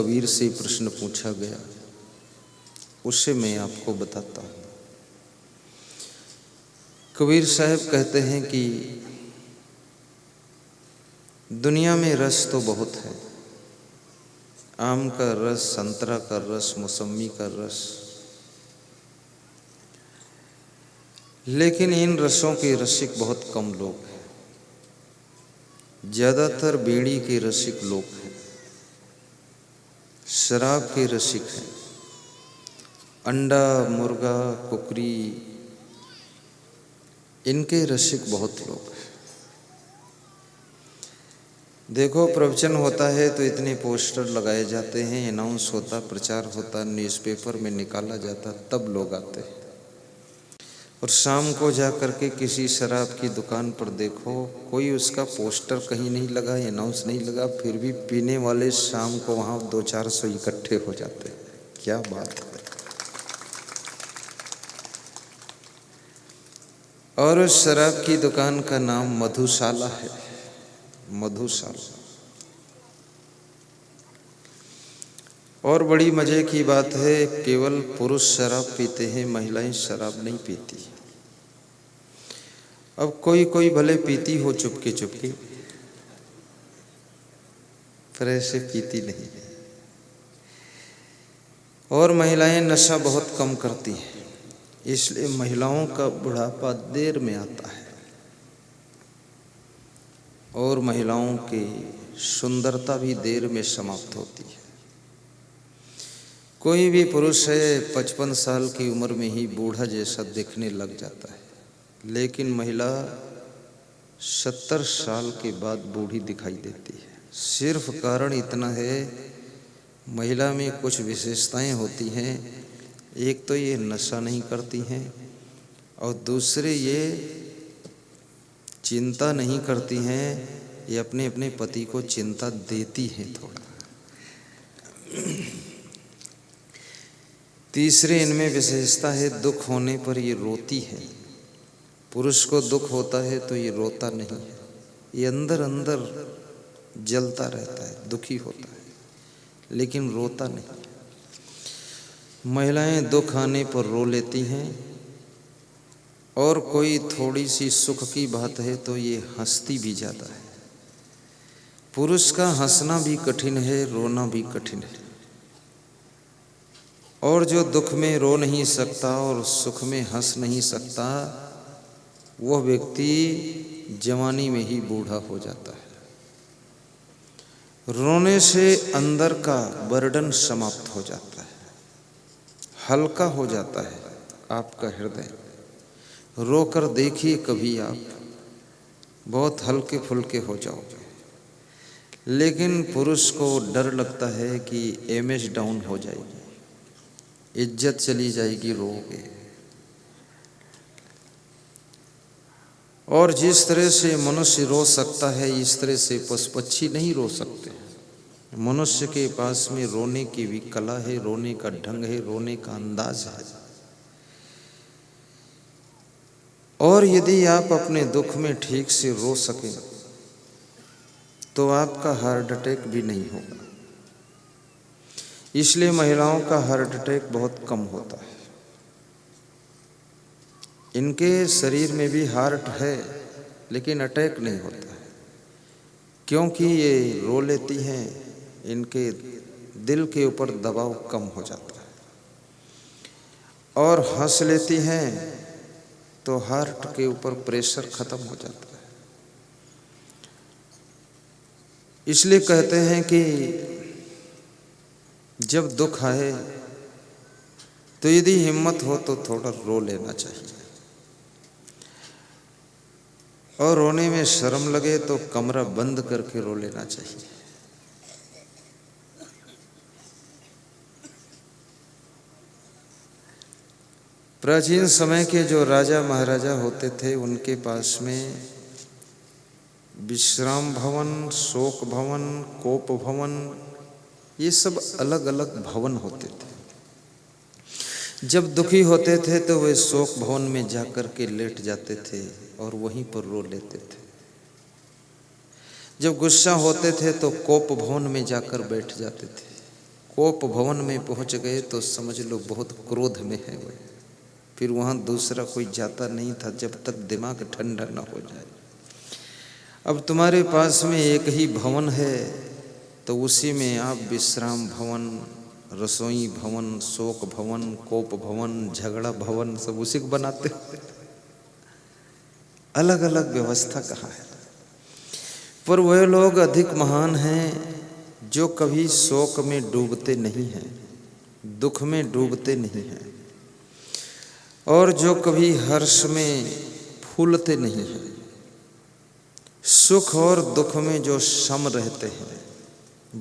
कबीर से प्रश्न पूछा गया, उसे मैं आपको बताता हूँ। कबीर साहब कहते हैं कि दुनिया में रस तो बहुत है, आम का रस, संतरा का रस, मौसमी का रस, लेकिन इन रसों के रसिक बहुत कम लोग हैं। ज़्यादातर बीड़ी के रसिक लोग हैं, शराब के रसिक हैं, अंडा, मुर्गा, कुकरी, इनके रसिक बहुत लोग हैं। देखो, प्रवचन होता है तो इतने पोस्टर लगाए जाते हैं, अनाउंस होता, प्रचार होता, न्यूज़पेपर में निकाला जाता, तब लोग आते हैं। और शाम को जा कर के किसी शराब की दुकान पर देखो, कोई उसका पोस्टर कहीं नहीं लगा, अनाउंस नहीं लगा, फिर भी पीने वाले शाम को वहाँ 200-400 इकट्ठे हो जाते हैं। क्या बात है। और उस शराब की दुकान का नाम मधुशाला है, मधुशाला। और बड़ी मजे की बात है, केवल पुरुष शराब पीते हैं, महिलाएं शराब नहीं पीती। अब कोई कोई भले पीती हो चुपके चुपके, पर ऐसे पीती नहीं है। और महिलाएं नशा बहुत कम करती हैं, इसलिए महिलाओं का बुढ़ापा देर में आता है और महिलाओं की सुंदरता भी देर में समाप्त होती है। कोई भी पुरुष है 55 साल की उम्र में ही बूढ़ा जैसा दिखने लग जाता है, लेकिन महिला 70 साल के बाद बूढ़ी दिखाई देती है। सिर्फ कारण इतना है, महिला में कुछ विशेषताएं होती हैं। एक तो ये नशा नहीं करती हैं, और दूसरे ये चिंता नहीं करती हैं, ये अपने अपने पति को चिंता देती हैं थोड़ा। तीसरे इनमें विशेषता है, दुख होने पर ये रोती है। पुरुष को दुख होता है तो ये रोता नहीं है, ये अंदर अंदर जलता रहता है, दुखी होता है, लेकिन रोता नहीं। महिलाएं दुख आने पर रो लेती हैं, और कोई थोड़ी सी सुख की बात है तो ये हंसती भी ज़्यादा है। पुरुष का हंसना भी कठिन है, रोना भी कठिन है। और जो दुख में रो नहीं सकता और सुख में हंस नहीं सकता, वह व्यक्ति जवानी में ही बूढ़ा हो जाता है। रोने से अंदर का बर्डन समाप्त हो जाता है, हल्का हो जाता है आपका हृदय। रोकर देखिए कभी आप, बहुत हल्के फुल्के हो जाओगे। लेकिन पुरुष को डर लगता है कि इमेज डाउन हो जाएगी, इज्जत चली जाएगी, रोगे। और जिस तरह से मनुष्य रो सकता है, इस तरह से पशु पक्षी नहीं रो सकते। मनुष्य के पास में रोने की भी कला है, रोने का ढंग है, रोने का अंदाज है। और यदि आप अपने दुख में ठीक से रो सकें तो आपका हार्ट अटैक भी नहीं होगा। इसलिए महिलाओं का हार्ट अटैक बहुत कम होता है। इनके शरीर में भी हार्ट है, लेकिन अटैक नहीं होता है, क्योंकि ये रो लेती हैं, इनके दिल के ऊपर दबाव कम हो जाता है। और हंस लेती हैं तो हार्ट के ऊपर प्रेशर खत्म हो जाता है। इसलिए कहते हैं कि जब दुख आए तो यदि हिम्मत हो तो थोड़ा रो लेना चाहिए, और रोने में शर्म लगे तो कमरा बंद करके रो लेना चाहिए। प्राचीन समय के जो राजा महाराजा होते थे, उनके पास में विश्राम भवन, शोक भवन, कोप भवन, ये सब अलग अलग भवन होते थे। जब दुखी होते थे तो वे शोक भवन में जाकर के लेट जाते थे और वहीं पर रो लेते थे। जब गुस्सा होते थे तो कोप भवन में जाकर बैठ जाते थे। कोप भवन में पहुंच गए तो समझ लो बहुत क्रोध में है वो। फिर वहाँ दूसरा कोई जाता नहीं था जब तक दिमाग ठंडा न हो जाए। अब तुम्हारे पास में एक ही भवन है तो उसी में आप विश्राम भवन, रसोई भवन, शोक भवन, कोप भवन, झगड़ा भवन सब उसी को बनाते हो। अलग अलग व्यवस्था कहाँ है। पर वह लोग अधिक महान हैं जो कभी शोक में डूबते नहीं हैं, दुख में डूबते नहीं हैं, और जो कभी हर्ष में फूलते नहीं हैं। सुख और दुख में जो सम रहते हैं,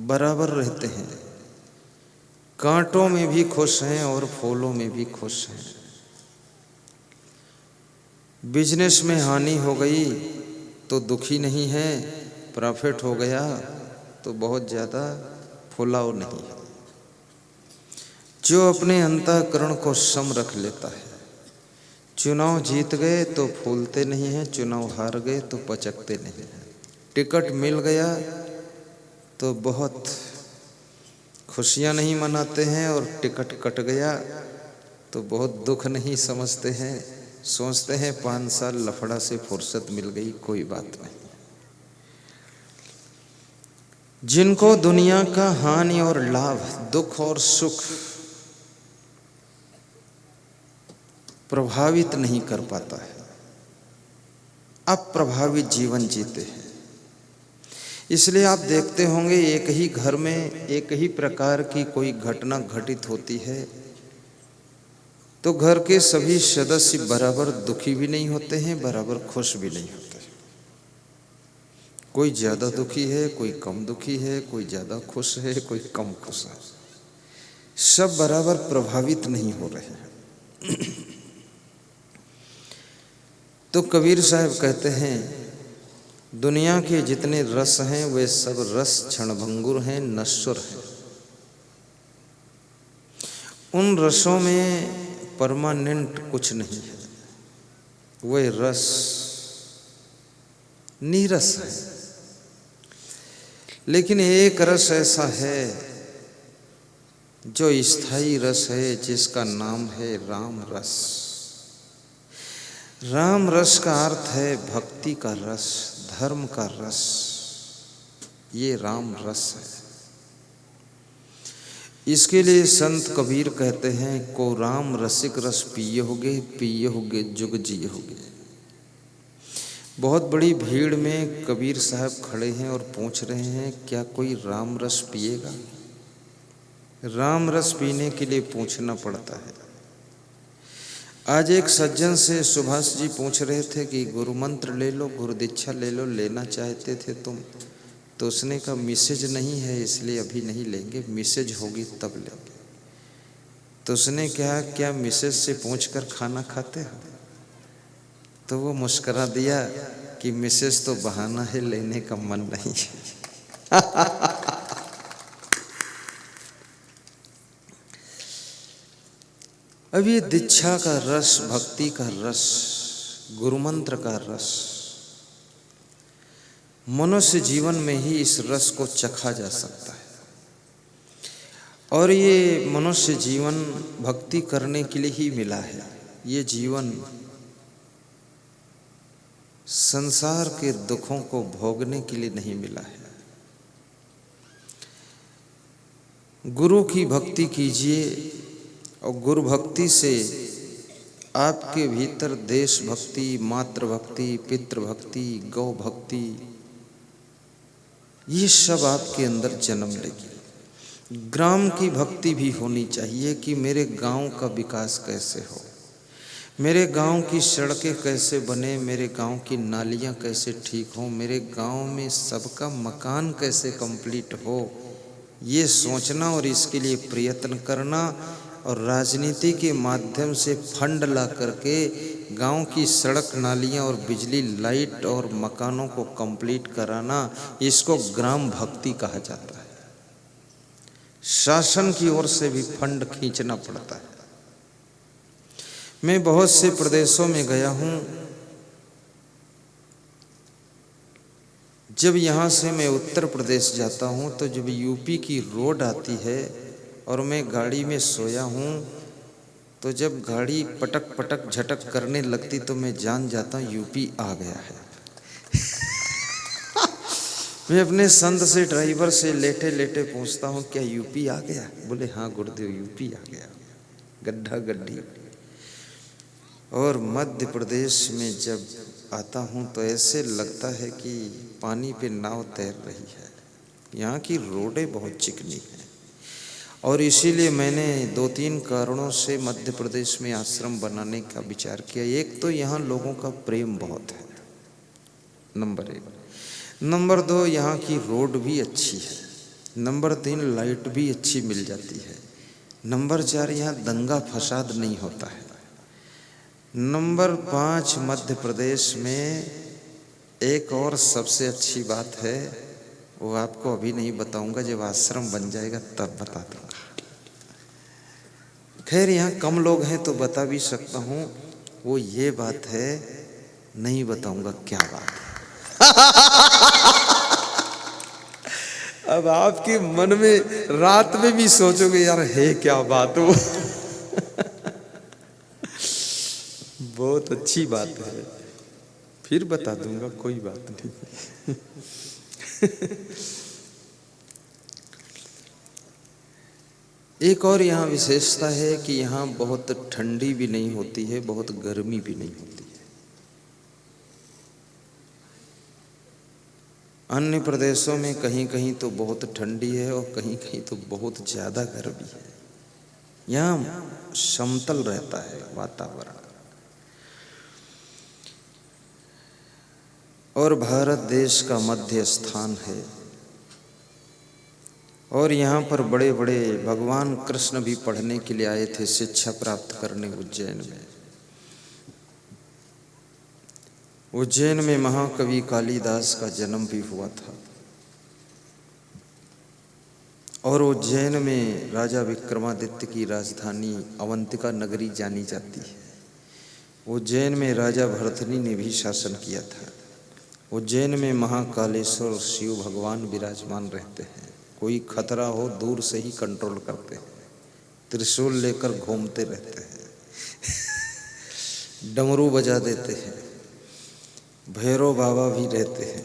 बराबर रहते हैं, कांटों में भी खुश हैं और फूलों में भी खुश हैं। बिजनेस में हानि हो गई तो दुखी नहीं है, प्रॉफिट हो गया तो बहुत ज़्यादा फुलाव नहीं है। जो अपने अंतःकरण को सम रख लेता है, चुनाव जीत गए तो फूलते नहीं हैं, चुनाव हार गए तो पचकते नहीं हैं। टिकट मिल गया तो बहुत खुशियां नहीं मनाते हैं, और टिकट कट गया तो बहुत दुख नहीं समझते हैं, सोचते हैं 5 साल लफड़ा से फुर्सत मिल गई, कोई बात नहीं। जिनको दुनिया का हानि और लाभ, दुख और सुख प्रभावित नहीं कर पाता है, अप्रभावित जीवन जीते हैं। इसलिए आप देखते होंगे एक ही घर में एक ही प्रकार की कोई घटना घटित होती है तो घर के सभी सदस्य बराबर दुखी भी नहीं होते हैं, बराबर खुश भी नहीं होते। कोई ज़्यादा दुखी है, कोई कम दुखी है, कोई ज़्यादा खुश है, कोई कम खुश है, सब बराबर प्रभावित नहीं हो रहे हैं। तो कबीर साहब कहते हैं दुनिया के जितने रस हैं वे सब रस क्षणभंगुर हैं, नश्वर हैं। उन रसों में परमानेंट कुछ नहीं है, वे रस नीरस है। लेकिन एक रस ऐसा है जो स्थायी रस है, जिसका नाम है राम रस। राम रस का अर्थ है भक्ति का रस, धर्म का रस, ये राम रस है। इसके लिए संत कबीर कहते हैं को राम रसिक रस पियोगे, पियोगे जुग जियोगे। बहुत बड़ी भीड़ में कबीर साहब खड़े हैं और पूछ रहे हैं क्या कोई राम रस पिएगा। राम रस पीने के लिए पूछना पड़ता है। आज एक सज्जन से सुभाष जी पूछ रहे थे कि गुरु मंत्र ले लो, गुरु दीक्षा ले लो, लेना चाहते थे तुम, तो उसने कहा मैसेज नहीं है इसलिए अभी नहीं लेंगे, मैसेज होगी तब लेंगे। तो उसने कहा क्या मैसेज से पूछकर खाना खाते हो। तो वो मुस्करा दिया कि मैसेज तो बहाना है, लेने का मन नहीं है। अब ये दीक्षा का रस, भक्ति का रस, गुरुमंत्र का रस, मनुष्य जीवन में ही इस रस को चखा जा सकता है। और ये मनुष्य जीवन भक्ति करने के लिए ही मिला है। ये जीवन संसार के दुखों को भोगने के लिए नहीं मिला है। गुरु की भक्ति कीजिए और गुरु भक्ति से आपके भीतर देश भक्ति, मातृभक्ति, पितृभक्ति, गौ भक्ति, ये सब आपके अंदर जन्म लेगी। ग्राम की भक्ति भी होनी चाहिए कि मेरे गांव का विकास कैसे हो, मेरे गांव की सड़कें कैसे बने, मेरे गांव की नालियां कैसे ठीक हो, मेरे गांव में सबका मकान कैसे कंप्लीट हो। ये सोचना और इसके लिए प्रयत्न करना और राजनीति के माध्यम से फंड ला करके गांव की सड़क, नालियां और बिजली, लाइट और मकानों को कंप्लीट कराना, इसको ग्राम भक्ति कहा जाता है। शासन की ओर से भी फंड खींचना पड़ता है। मैं बहुत से प्रदेशों में गया हूँ। जब यहाँ से मैं उत्तर प्रदेश जाता हूँ तो जब यूपी की रोड आती है और मैं गाड़ी में सोया हूँ, तो जब गाड़ी पटक पटक झटक करने लगती तो मैं जान जाता हूँ यूपी आ गया है। मैं अपने संत से, ड्राइवर से लेटे लेटे पूछता हूँ क्या यूपी आ गया? बोले हाँ गुरुदेव यूपी आ गया, गड्ढा गड्ढी। और मध्य प्रदेश में जब आता हूँ तो ऐसे लगता है कि पानी पे नाव तैर रही है। यहाँ की रोडें बहुत चिकनी हैं और इसीलिए मैंने 2-3 कारणों से मध्य प्रदेश में आश्रम बनाने का विचार किया। एक तो यहाँ लोगों का प्रेम बहुत है, नंबर 1। नंबर 2, यहाँ की रोड भी अच्छी है। नंबर 3, लाइट भी अच्छी मिल जाती है। नंबर 4, यहाँ दंगा फसाद नहीं होता है। नंबर 5, मध्य प्रदेश में एक और सबसे अच्छी बात है, वो आपको अभी नहीं बताऊंगा, जब आश्रम बन जाएगा तब बता दूंगा। खैर यहाँ कम लोग हैं तो बता भी सकता हूँ, वो ये बात है, नहीं बताऊंगा क्या बात है। अब आपके मन में रात में भी सोचोगे यार है क्या बात हो। बहुत अच्छी बात है, फिर बता दूंगा, कोई बात नहीं। एक और यहाँ विशेषता है कि यहाँ बहुत ठंडी भी नहीं होती है, बहुत गर्मी भी नहीं होती है। अन्य प्रदेशों में कहीं कहीं तो बहुत ठंडी है और कहीं कहीं तो बहुत ज़्यादा गर्मी है। यहाँ समतल रहता है वातावरण। और भारत देश का मध्य स्थान है और यहाँ पर बड़े बड़े भगवान कृष्ण भी पढ़ने के लिए आए थे, शिक्षा प्राप्त करने उज्जैन में। उज्जैन में महाकवि कालिदास का जन्म भी हुआ था और उज्जैन में राजा विक्रमादित्य की राजधानी अवंतिका नगरी जानी जाती है। उज्जैन में राजा भरतनी ने भी शासन किया था। उज्जैन में महाकालेश्वर शिव भगवान विराजमान रहते हैं। कोई खतरा हो दूर से ही कंट्रोल करते हैं, त्रिशूल लेकर घूमते रहते हैं, डमरू बजा देते हैं, भैरव बाबा भी रहते हैं।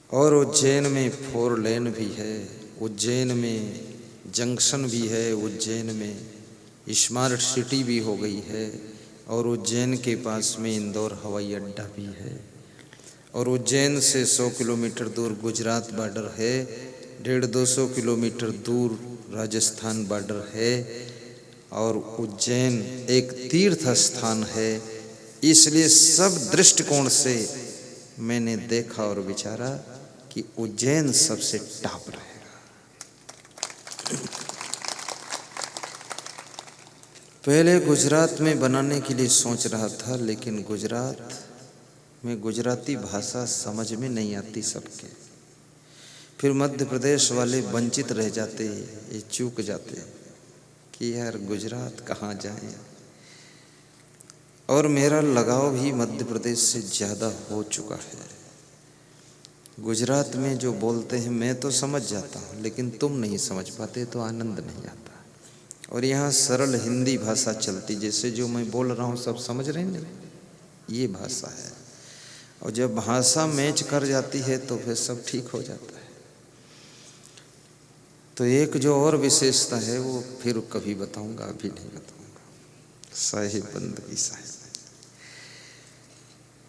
और उज्जैन में 4 लेन भी है, उज्जैन में जंक्शन भी है, उज्जैन में स्मार्ट सिटी भी हो गई है और उज्जैन के पास में इंदौर हवाई अड्डा भी है। और उज्जैन से 100 किलोमीटर दूर गुजरात बॉर्डर है, 150-200 किलोमीटर दूर राजस्थान बॉर्डर है और उज्जैन एक तीर्थ स्थान है। इसलिए सब दृष्टिकोण से मैंने देखा और विचारा कि उज्जैन सबसे टॉप रहेगा। पहले गुजरात में बनाने के लिए सोच रहा था, लेकिन गुजरात में गुजराती भाषा समझ में नहीं आती सबके। फिर मध्य प्रदेश वाले वंचित रह जाते, ये चूक जाते कि यार गुजरात कहाँ जाएं। और मेरा लगाव भी मध्य प्रदेश से ज़्यादा हो चुका है। गुजरात में जो बोलते हैं मैं तो समझ जाता हूँ, लेकिन तुम नहीं समझ पाते तो आनंद नहीं आता। और यहाँ सरल हिंदी भाषा चलती, जैसे जो मैं बोल रहा हूँ सब समझ रहे हैं, ये भाषा है। और जब भाषा मैच कर जाती है तो फिर सब ठीक हो जाता है। तो एक जो और विशेषता है वो फिर कभी बताऊंगा, अभी नहीं बताऊंगा। साहिब बंदगी साहिब।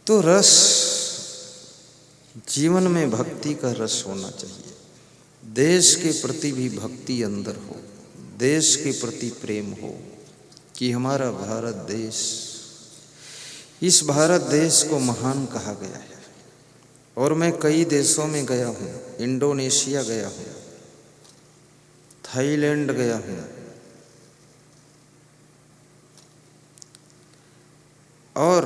तो रस, जीवन में भक्ति का रस होना चाहिए। देश के प्रति भी भक्ति अंदर हो, देश के प्रति प्रेम हो कि हमारा भारत देश, इस भारत देश को महान कहा गया है। और मैं कई देशों में गया हूँ, इंडोनेशिया गया हूँ, थाईलैंड गया हूँ और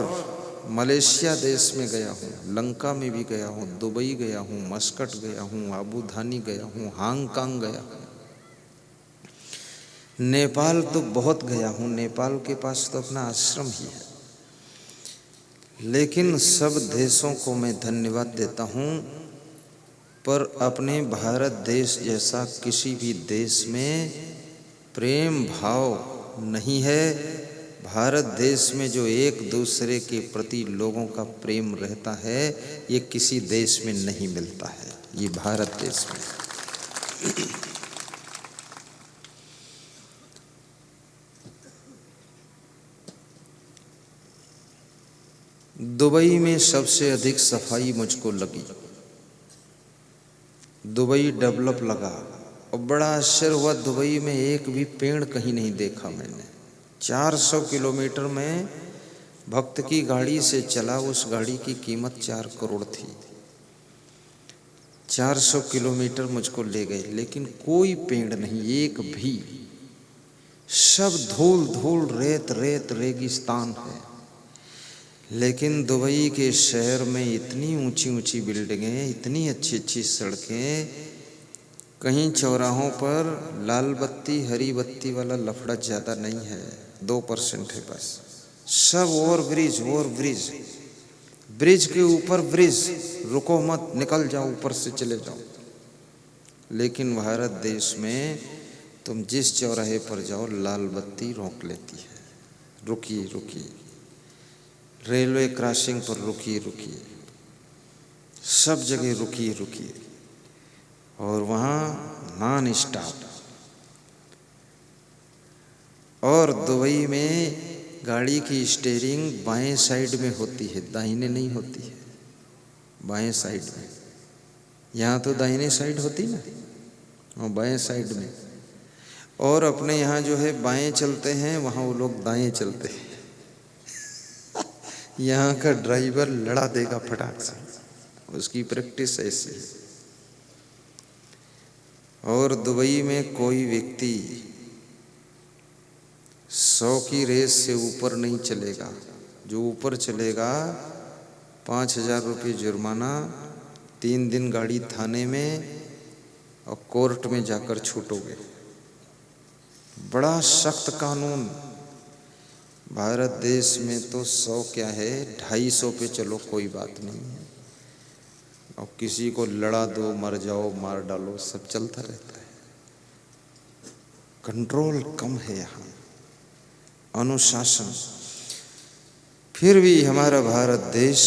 मलेशिया देश में गया हूँ, लंका में भी गया हूँ, दुबई गया हूँ, मस्कट गया हूँ, आबू धानी गया हूँ, हांगकांग गया हूँ, नेपाल तो बहुत गया हूँ। नेपाल के पास तो अपना आश्रम ही है। लेकिन सब देशों को मैं धन्यवाद देता हूँ पर अपने भारत देश जैसा किसी भी देश में प्रेम भाव नहीं है। भारत देश में जो एक दूसरे के प्रति लोगों का प्रेम रहता है, ये किसी देश में नहीं मिलता है, ये भारत देश में। दुबई में सबसे अधिक सफाई मुझको लगी। दुबई डेवलप लगा और बड़ा आश्चर्य हुआ, दुबई में एक भी पेड़ कहीं नहीं देखा मैंने। 400 किलोमीटर में भक्त की गाड़ी से चला, उस गाड़ी की कीमत 4 करोड़ थी। 400 किलोमीटर मुझको ले गए, लेकिन कोई पेड़ नहीं, एक भी। सब धूल धूल, रेत रेत, रेगिस्तान है। लेकिन दुबई के शहर में इतनी ऊंची ऊंची बिल्डिंगें, इतनी अच्छी अच्छी सड़कें, कहीं चौराहों पर लाल बत्ती हरी बत्ती वाला लफड़ा ज़्यादा नहीं है, 2% है बस। सब over bridge, over bridge, bridge के ऊपर ब्रिज, रुको मत, निकल जाओ, ऊपर से चले जाओ। लेकिन भारत देश में तुम जिस चौराहे पर जाओ, लाल बत्ती रोक लेती है, रुकिए रुकिए। रेलवे क्रॉसिंग पर रुकिए रुकिए, सब जगह रुकिए रुकिए। और वहाँ नॉन स्टॉप। और दुबई में गाड़ी की स्टीयरिंग बाएं साइड में होती है, दाहिने नहीं होती है, बाएं साइड में। यहाँ तो दाहिने साइड होती ना, और बाएं साइड में। और अपने यहाँ जो है बाएं चलते हैं, वहाँ वो लोग दाएं चलते हैं। यहाँ का ड्राइवर लड़ा देगा फटाक से, उसकी प्रैक्टिस ऐसी है। और दुबई में कोई व्यक्ति 100 की रेस से ऊपर नहीं चलेगा। जो ऊपर चलेगा 5,000 रुपये जुर्माना, 3 दिन गाड़ी थाने में, और कोर्ट में जाकर छूटोगे। बड़ा सख्त कानून। भारत देश में तो 100 क्या है, 250 पे चलो, कोई बात नहीं है। और किसी को लड़ा दो, मर जाओ, मार डालो, सब चलता रहता है। कंट्रोल कम है यहाँ, अनुशासन। फिर भी हमारा भारत देश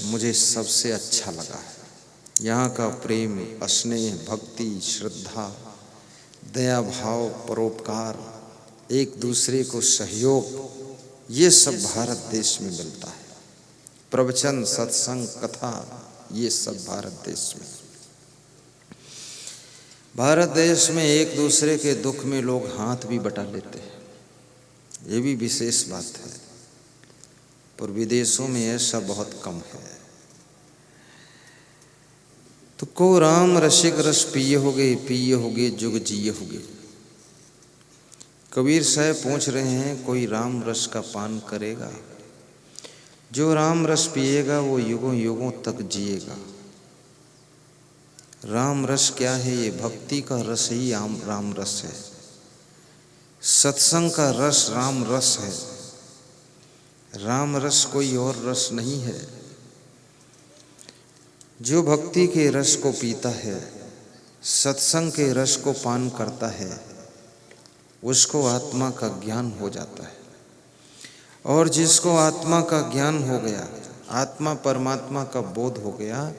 मुझे सबसे अच्छा लगा है। यहाँ का प्रेम, स्नेह, भक्ति, श्रद्धा, दया भाव, परोपकार, एक दूसरे को सहयोग, ये सब भारत देश में मिलता है। प्रवचन, सत्संग, कथा, ये सब भारत देश में। भारत देश में एक दूसरे के दुख में लोग हाथ भी बटा लेते हैं, ये भी विशेष बात है। पर विदेशों में ऐसा बहुत कम है। तो को राम रसिक रस पिए होगे जुग जिए होगे। कबीर साहब पूछ रहे हैं, कोई राम रस का पान करेगा? जो राम रस पिएगा वो युगों युगों तक जिएगा। राम रस क्या है? ये भक्ति का रस ही राम रस है। सत्संग का रस राम रस है। राम रस कोई और रस नहीं है। जो भक्ति के रस को पीता है, सत्संग के रस को पान करता है, उसको आत्मा का ज्ञान हो जाता है। और जिसको आत्मा का ज्ञान हो गया, आत्मा परमात्मा का बोध हो गया,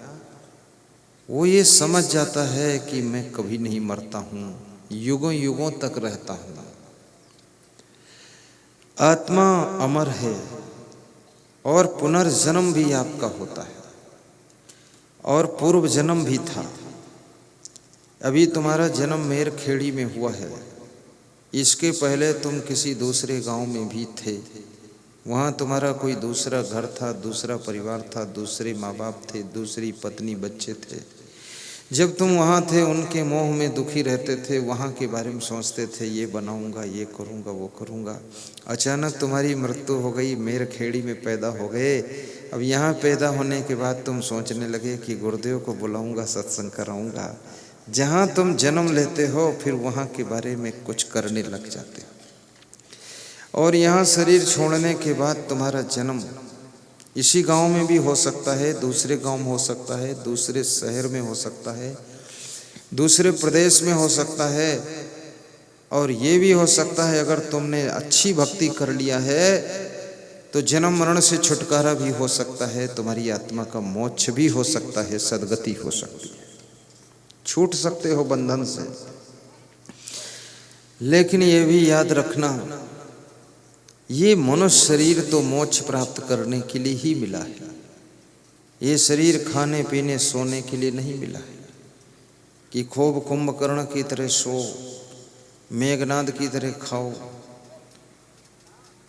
वो ये समझ जाता है कि मैं कभी नहीं मरता हूँ, युगों युगों तक रहता हूँ। आत्मा अमर है और पुनर्जन्म भी आपका होता है, और पूर्व जन्म भी था। अभी तुम्हारा जन्म मेरखेड़ी में हुआ है, इसके पहले तुम किसी दूसरे गांव में भी थे। वहाँ तुम्हारा कोई दूसरा घर था, दूसरा परिवार था, दूसरे माँ बाप थे, दूसरी पत्नी बच्चे थे। जब तुम वहाँ थे, उनके मोह में दुखी रहते थे, वहाँ के बारे में सोचते थे, ये बनाऊंगा, ये करूँगा, वो करूँगा। अचानक तुम्हारी मृत्यु हो गई, मेरखेड़ी में पैदा हो गए। अब यहाँ पैदा होने के बाद तुम सोचने लगे कि गुरुदेव को बुलाऊंगा, सत्संग कराऊंगा। जहाँ तुम जन्म लेते हो, फिर वहाँ के बारे में कुछ करने लग जाते हो। और यहाँ शरीर छोड़ने के बाद तुम्हारा जन्म इसी गांव में भी हो सकता है, दूसरे गांव में हो सकता है, दूसरे शहर में हो सकता है, दूसरे प्रदेश में हो सकता है, और ये भी हो सकता है अगर तुमने अच्छी भक्ति कर लिया है तो जन्म मरण से छुटकारा भी हो सकता है, तुम्हारी आत्मा का मोक्ष भी हो सकता है, सद्गति हो सकती है, छूट सकते हो बंधन से। लेकिन ये भी याद रखना, ये मनुष्य शरीर तो मोक्ष प्राप्त करने के लिए ही मिला है। ये शरीर खाने पीने सोने के लिए नहीं मिला है कि खूब कुंभकर्ण की तरह सो, मेघनाद की तरह खाओ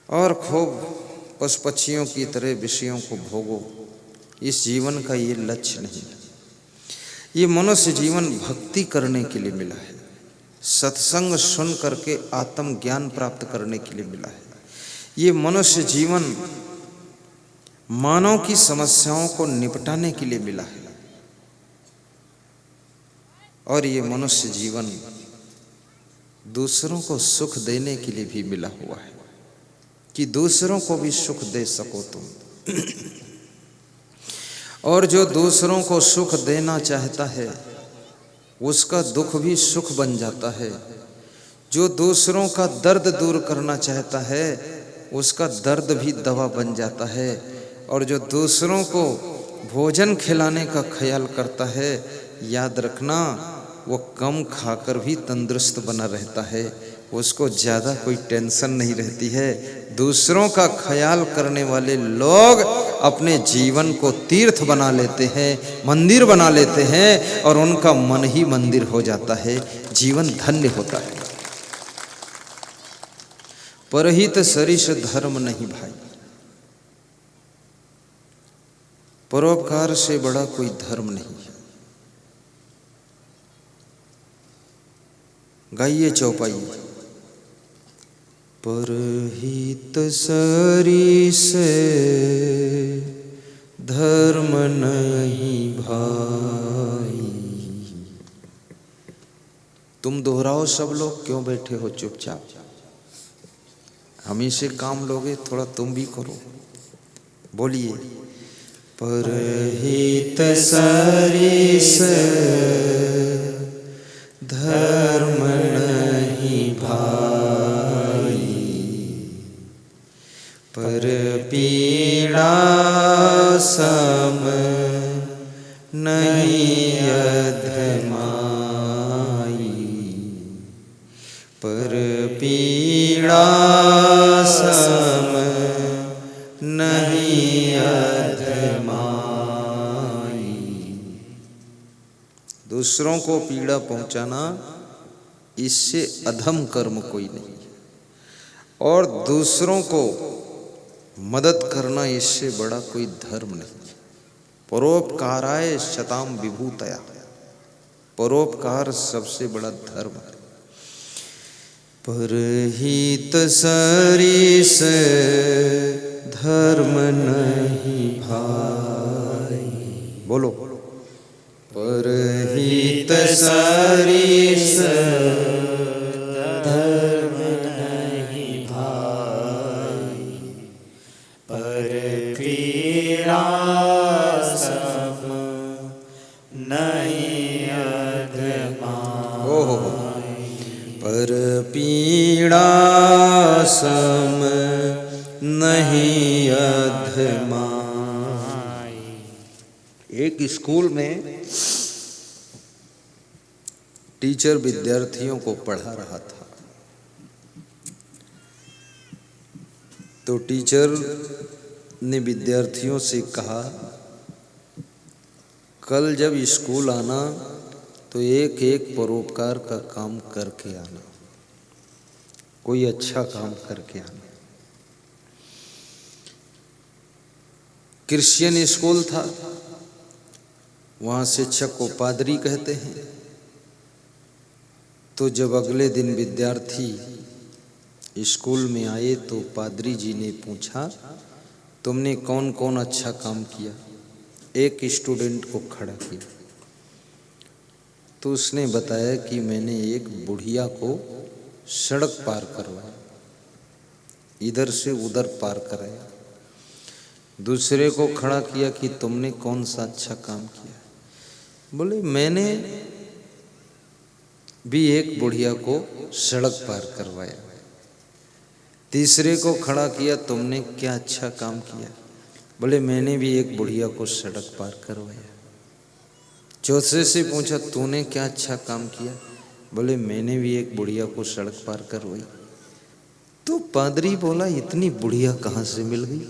और खूब पशु पक्षियों की तरह विषयों को भोगो। इस जीवन का ये लक्ष्य नहीं है। ये मनुष्य जीवन भक्ति करने के लिए मिला है, सत्संग सुन करके आत्म ज्ञान प्राप्त करने के लिए मिला है। ये मनुष्य जीवन मानव की समस्याओं को निपटाने के लिए मिला है, और ये मनुष्य जीवन दूसरों को सुख देने के लिए भी मिला हुआ है कि दूसरों को भी सुख दे सको तुम। और जो दूसरों को सुख देना चाहता है उसका दुख भी सुख बन जाता है। जो दूसरों का दर्द दूर करना चाहता है उसका दर्द भी दवा बन जाता है। और जो दूसरों को भोजन खिलाने का ख्याल करता है, याद रखना वो कम खाकर भी तंदुरुस्त बना रहता है, उसको ज़्यादा कोई टेंशन नहीं रहती है। दूसरों का ख्याल करने वाले लोग अपने जीवन को तीर्थ बना लेते हैं, मंदिर बना लेते हैं, और उनका मन ही मंदिर हो जाता है, जीवन धन्य होता है। परहित सरिस धर्म नहीं भाई, परोपकार से बड़ा कोई धर्म नहीं है। गाइए चौपाई। परहित सरिस धर्म नहीं भाई। तुम दोहराओ सब लोग, क्यों बैठे हो चुपचाप? हम ही से काम लोगे, थोड़ा तुम भी करो। बोलिए, परहित सरिस धर्म नहीं भाई, पर पीड़ा सम नहीं अधमाई, पर पीड़ा सम नहीं अधमाई। दूसरों को पीड़ा पहुंचाना इससे अधम कर्म कोई नहीं है, और दूसरों को मदद करना इससे बड़ा कोई धर्म नहीं है। परोपकाराय शताम विभूतया, परोपकार सबसे बड़ा धर्म है। परहित सरिस धर्म नहीं भाई। बोलो, परहित सरिस धर्म नहीं भाई, पर पीड़ा सम नहीं अधमाई। ओहो, पर पीड़ा सम नहीं अधमाई। एक स्कूल में टीचर विद्यार्थियों को पढ़ा रहा था, तो टीचर ने विद्यार्थियों से कहा, कल जब स्कूल आना तो एक एक परोपकार का काम करके आना, कोई अच्छा काम करके आना। क्रिश्चियन स्कूल था, वहाँ शिक्षक को पादरी कहते हैं। तो जब अगले दिन विद्यार्थी स्कूल में आए तो पादरी जी ने पूछा, तुमने कौन कौन अच्छा काम किया? एक स्टूडेंट को खड़ा किया, तो उसने बताया कि मैंने एक बुढ़िया को सड़क पार करवाया, इधर से उधर पार कराया। दूसरे को खड़ा किया कि तुमने कौन सा अच्छा काम किया। बोले मैंने भी एक बुढ़िया को सड़क पार करवाया। तीसरे को खड़ा किया, तुमने क्या अच्छा काम किया। बोले मैंने भी एक बुढ़िया को सड़क पार करवाया। चौथे से पूछा, तूने क्या अच्छा काम किया। बोले मैंने भी एक बुढ़िया को सड़क पार करवाई। तो पादरी बोला, इतनी बुढ़िया कहाँ से मिल गई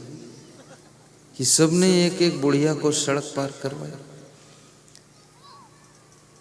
कि सबने एक एक बुढ़िया को सड़क पार करवाया।